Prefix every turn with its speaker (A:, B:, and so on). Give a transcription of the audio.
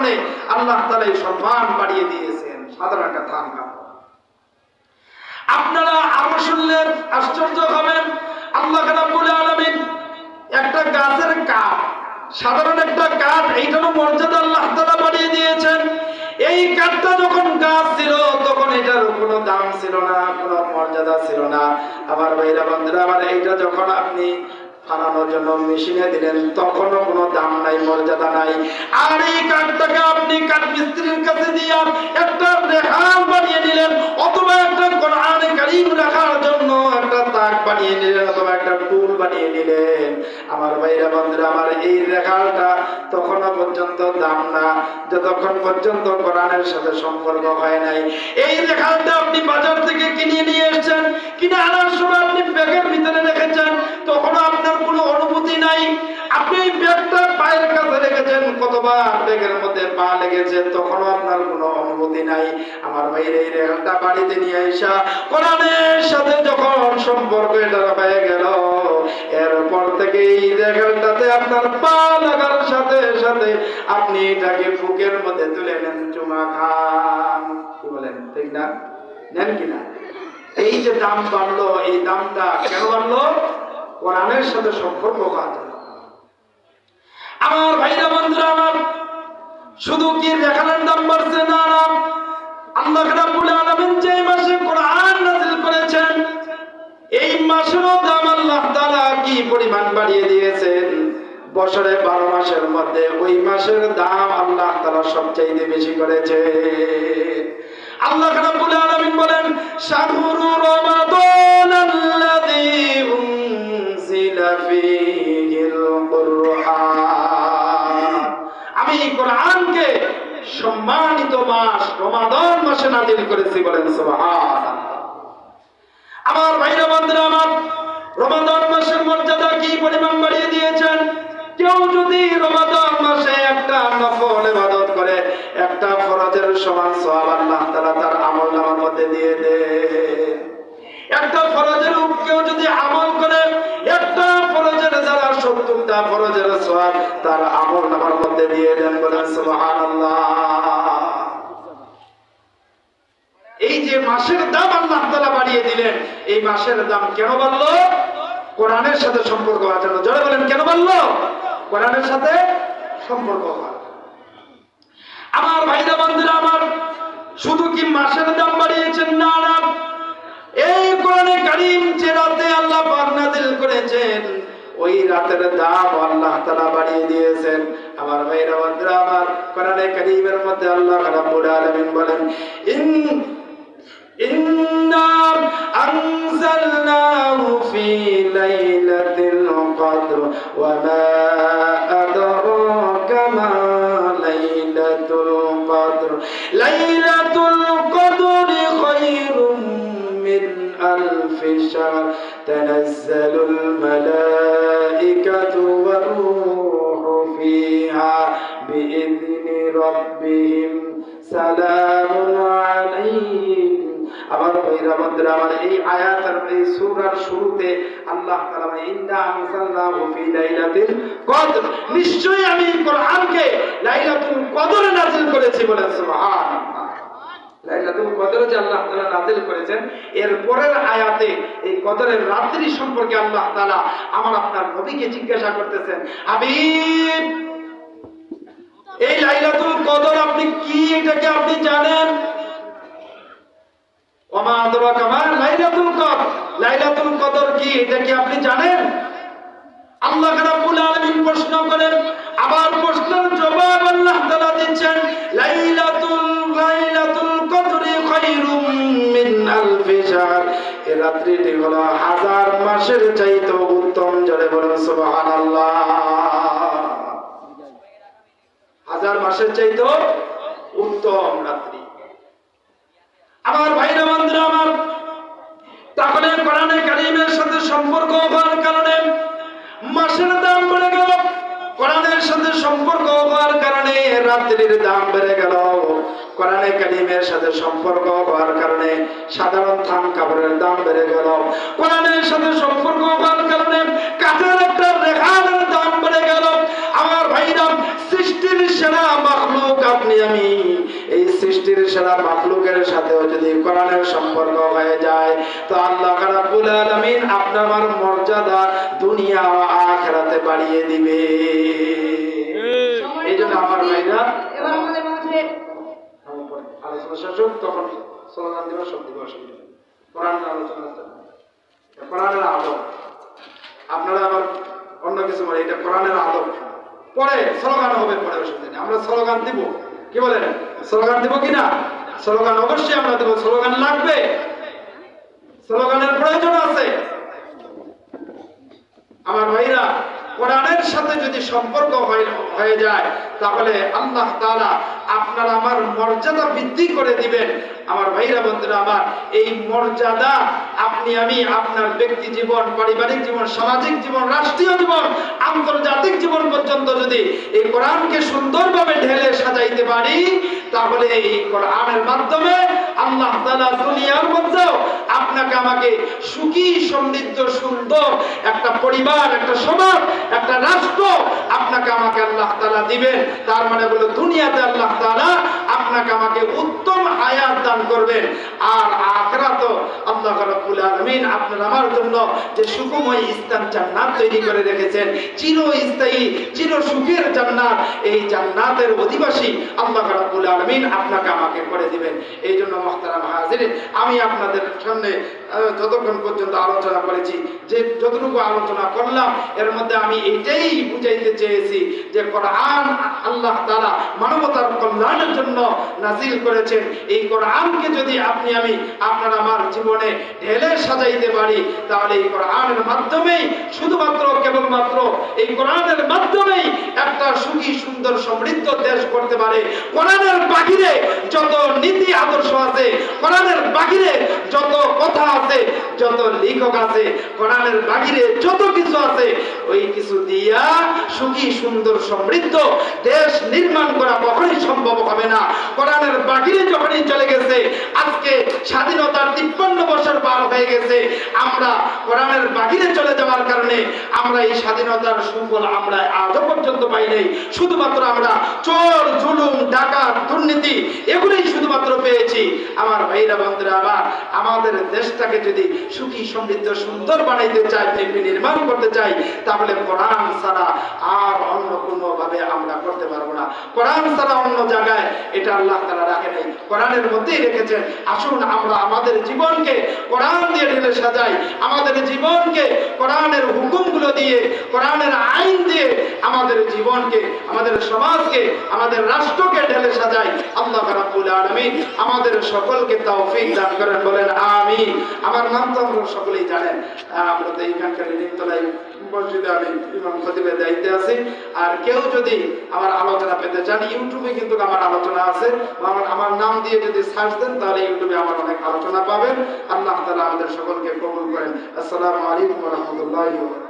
A: কারণে আল্লাহ তাআলা এই সম্মান বাড়িয়ে দিয়েছেন। সাধারণ একটা থান কাপড়। আপনারা আরো শুনলেন আশ্চর্য হবেন, আল্লাহ রাব্বুল আলামিন একটা গাছের কাঠ, সাধারণ একটা কাঠ, এইটারও মর্যাদা আল্লাহ তাআলা বাড়িয়ে দিয়েছেন। এই কাঠটা যখন গাছ ছিল তখন এটার কোনো দাম ছিল না, কোনো মর্যাদা ছিল না। আমার ভাইরা বন্ধুরা আমার, এইটা যখন আপনি বানানোর জন্য মেশিনে দিলেন তখনও কোনো দাম নাই, মর্যাদা নাই। আর এই কাঠটাকে আপনি কাঠ মিস্ত্রির কাছে দিয়ে একটা রেহান বানিয়ে নিলেন, অথবা একটা কোরআনে কারীম রাখার জন্য একটা তাক বানিয়ে নিলেন, অথবা একটা টুল বানিয়ে নিলেন। আমার ভাইরা বন্ধুরা আমার, এই রেখালটা তখনও পর্যন্ত দাম না যতক্ষণ পর্যন্ত কোরআনের সাথে সম্পর্ক হয় নাই। এই রেখালটা আপনি বাজার থেকে কিনে নিয়ে এসেছেন, কিনে আনার সময় আপনি ব্যাগের ভিতরে রেখেছেন, তখনও আপনার কোনো অনুভূতি নাই। আপনি ব্যাগটা পায়ের কাছে রেখেছেন, কতবার ব্যাগের মধ্যে পা লেগেছে, তখনও আপনার কোনো অনুভূতি নাই। আমার ভাইয়ের এই রেখালটা বাড়িতে নিয়ে আসা কোরআনের সাথে যখন সম্পর্ক এটা হয়ে গেল, এরপর থেকে এই রেখালটাতে আপনার পা লাগার সাথে সাথে আপনি এটাকে বুকের মধ্যে তুলে নেন, চুমা খান। কি বলেন, ঠিক না? নেন কিনা? এই যে দাম বাড়লো, এই দামটা কেন বাড়লো? কোরআনের সাথে সম্পর্ক হওয়ার জন্য। আমার ভাইরা বন্ধুরা আমার, শুধু কি রেখালের দাম বাড়ছে না, না, আল্লাহ রাব্বুল আলামিন যে মাসে কোরআন নাযিল করেছেন এই মাসেরও দাম আল্লাহ তাআলা কি পরিমাণ বাড়িয়ে দিয়েছেন। বছরে 12 মাসের মধ্যে ওই মাসের দাম আল্লাহ তাআলা সবচেয়ে বেশি করেছে। আল্লাহ রাব্বুল আলামিন বলেন, শাহরু রমাদানাল্লাযী উনজিলা ফীহিল কুরআন, আমি কোরআনকে সম্মানিত মাস রমাদান মাসে নাযিল করেছি। বলেন সুবহানাল্লাহ। আমার ভাইরা বন্ধুরা আমার, রমাদান মাসের মর্যাদা কি পরিমাণ বাড়িয়ে দিয়েছেন। কেউ যদি রমাদান মাসে একটা নফল ইবাদত করে, একটা ফরজের সমান সওয়াব আল্লাহ তাআলা তার আমলনামার মধ্যে দিয়ে দেন। একটা ফরজের কেউ যদি আমল করে, একটা ফরজের যারা 70টা ফরজের সওয়াব তার আমলনামার মধ্যে দিয়ে দেন। বলেন সুবহানাল্লাহ। এই যে মাসের দাম আল্লাহ তাআলা বাড়িয়ে দিলেন, এই মাসের দাম কেন বাড়লো? কোরআনের সাথে সম্পর্ক হওয়ার জন্য। জোরে বলেন, কেন বাড়লো? কোরআনের সাথে সম্পর্ক হওয়ার। আমার ভাইরা বন্ধুরা আমার, শুধু কি মাসের দাম বাড়িয়েছেন না, না, এই কোরআনে কারীম যে রাতে আল্লাহ পাক নাযিল করেছেন ওই রাতের দাম আল্লাহ তাআলা বাড়িয়ে দিয়েছেন। আমার ভাইরা বন্ধুরা আমার, কোরআনে কারীমের মধ্যে আল্লাহ রাব্বুল আলামিন বলেন, ইন্না আনজালনাহু ফি লাইলাতিল কদর ওয়া মা আদরাকা মা লাইলাতুল কদর লাইলাতুল কদরি খায়রুম মিন আলফি শাহর তানাজ্জালুল মালাইকাতু ওয়ার রূহু ফিহা বিইذনি রাব্বিহিম সালামুন আলাইহিম। আমার ভাইরা বন্ধুরা আমার, এই আয়াতের এই সূরার শুরুতে আল্লাহ তাআলা বলেন, ইন্না আনজালনাহু ফি লাইলাতিল কদর, নিশ্চয়ই আমি কোরআনকে লাইলাতুল কদরে নাযিল করেছি। বলেন সুবহানাল্লাহ। লাইলাতুল কদরে যে আল্লাহ তাআলা নাযিল করেছেন, এর পরের আয়াতে এই কদরের রাত্রি সম্পর্কে আল্লাহ তাআলা আমার আপনার নবীকে জিজ্ঞাসা করতেছেন, হাবিব এই লাইলাতুল কদর আপনি কি, এটাকে আপনি জানেন? ওমা আদরাকা মা লাইলাতুল কদর, লাইলাতুল কদর কি, এটা কি আপনি জানেন? আল্লাহ রাব্বুল আলামিন প্রশ্ন করেন, আবার প্রশ্নের জবাব আল্লাহ তাআলা দিচ্ছেন, লাইলাতুল কদরি খায়রুম মিন আলফি শাহর, এই রাত্রিটি হলো 1000 মাসের চাইতে উত্তম। জোরে বলুন সুবহানাল্লাহ। 1000 মাসের চাইতে উত্তম রাত্রি। আমার ভাইরা বন্ধুরা আমার, তাহলে কোরআনে কারীমের সাথে সম্পর্ক হওয়ার কারণে মাসের দাম বেড়ে গেল, কোরআনের সাথে সম্পর্ক হওয়ার কারণে রাত্রির দাম বেড়ে গেল, কোরআনে কারীমের সাথে সম্পর্ক হওয়ার কারণে সাধারণ থান কাপড়ের দাম বেড়ে গেল, কোরআনের সাথে সম্পর্ক হওয়ার কারণে কাঠের একটা রেখালের দাম বেড়ে গেল। আমার ভাইরা, সৃষ্টির সেরা মাখলুক আপনি আমি এই সৃষ্টির সেরা মাখলুকের সাথেও যদি কোরআনের সম্পর্ক হয়ে যায় তো আল্লাহ রাব্বুল আলামিন আপনার আমার মর্যাদা দুনিয়া ও আখিরাতে বাড়িয়ে দিবে। এই জন্য আমার ভাইরা
B: এবার আমাদের মাঝে
A: আলোচনা শেষ হোক, তখন স্লোগান দিবস সব দিবস কোরআনের আলোচনা আছে, কোরআনের আদব। আপনারা আবার অন্য কিছু বলে, এটা কোরআনের আদব। পরে স্লোগান হবে, পরে অসুবিধা নেই, আমরা স্লোগান দিব। কি বলেন, স্লোগান দিব কিনা? স্লোগান অবশ্যই আমরা দেব, স্লোগান লাগবে, স্লোগানের প্রয়োজন আছে। আমার ভাইরা, কোরআনের সাথে যদি সম্পর্ক হয়ে যায় তাহলে আল্লাহ তাআলা আপনার আমার মর্যাদা বৃদ্ধি করে দিবেন। আমার ভাইরা বন্ধুরা আমার, এই মর্যাদা আপনি আমি আপনার ব্যক্তি জীবন, পারিবারিক জীবন, সামাজিক জীবন, রাষ্ট্রীয় জীবন, আন্তর্জাতিক জীবন পর্যন্ত যদি এই কোরআনকে সুন্দরভাবে ঢেলে সাজাইতে পারি তাহলে এই কোরআনের মাধ্যমে আল্লাহ তাআলা দুনিয়ার মধ্যেও আপনাকে আমাকে সুখী সমৃদ্ধ সুন্দর একটা পরিবার, একটা সমাজ, একটা রাষ্ট্র আপনাকে আমাকে আল্লাহ তাআলা দিবেন। তার মানে হলো দুনিয়াতে আল্লাহ তাআলা আপনাকে আমাকে উত্তম হায়াত দান করবেন, আর আখিরাতে আল্লাহ রাব্বুল আলামিন আপনার আমার জন্য যে সুখময় স্থান জান্নাত তৈরি করে রেখেছেন, চিরস্থায়ী চির সুখের জান্নাত, এই জান্নাতের অধিবাসী আল্লাহ রাব্বুল আলামিন আপনাকে আমাকে করে দিবেন। এই জন্য মুহতারাম হাজিরিন, আমি আপনাদের সামনে যতক্ষণ পর্যন্ত আলোচনা করেছি, যে যতটুকু আলোচনা করলাম এর মধ্যে আমি এটাই বুঝাইতে চেয়েছি যে কোরআন আল্লাহ তাআলা মানবতার কল্যাণের জন্য নাজিল করেছেন। এই কোরআনকে যদি আপনি আমি আপনার আমার জীবনে ঢেলে সাজাইতে পারি তাহলে এই কোরআনের মাধ্যমেই, শুধুমাত্র কেবলমাত্র এই কোরআনের মাধ্যমেই একটা সুখী সুন্দর সমৃদ্ধ দেশ করতে পারে। কোরআনের বাহিরে যত নীতি আদর্শ আছে, কোরআনের বাহিরে যত কথা আছে, যত লেখক আছে, কোরআনের বাহিরে যত কিছু আছে, ওই কিছু দিয়া সুখী সুন্দর সমৃদ্ধ দেশ নির্মাণ করা কখনোই সম্ভব হবে না। কোরআনের বাহিরে যখনই চলে গেছে, আজকে স্বাধীনতার 53 বছর পার হয়ে গেছে, আমরা কোরআনের বাহিরে চলে যাওয়ার কারণে আমরা এই স্বাধীনতার সুফল আমরা আজও পর্যন্ত পাই নাই। শুধুমাত্র আমরা চোর, জুলুম, ডাকাত, দুর্নীতি এগুলোই শুধুমাত্র পেয়েছি। আমার ভাইরা বন্ধুরা আমার, আমাদের দেশটাকে যদি সুখী সমৃদ্ধ সুন্দর বানাইতে চাই, নির্মাণ করতে চাই, তাহলে কোরআন ছাড়া আর অন্য কোনো ভাবে আমরা করতে পারবো না। কোরআন ছাড়া অন্য জায়গায় এটা আল্লাহ তাআলা রাখে নাই, কোরআনের মধ্যেই রেখেছেন। আসুন আমরা আমাদের জীবনকে কোরআন দিয়ে ঢেলে সাজাই, আমাদের জীবনকে কোরআনের হুকুমগুলো দিয়ে, কোরআনের আইন দিয়ে আমাদের জীবনকে, আমাদের সমাজকে, আমাদের রাষ্ট্রকে ঢেলে সাজাই। আল্লাহ রাব্বুল আলামিন আমাদের সকলকে তৌফিক দান করেন, বলেন আমিন। আমার নাম তো আপনারা সকলেই জানেন, আমরা তো এইখানকার নিমতলায় মসজিদে আমি ইমাম খতিবের দায়িত্বে আছি। আর কেউ যদি আমার আলোচনা পেতে চান, ইউটিউবে কিন্তু আমার আলোচনা আছে, আমার নাম দিয়ে যদি সার্চ দেন তাহলে ইউটিউবে আমার অনেক আলোচনা পাবেন। আল্লাহ তাআলা আমাদের সকলকে কবুল করেন। আসসালামু আলাইকুম ওয়া রাহমাতুল্লাহি ওয়া বারাকাতুহু।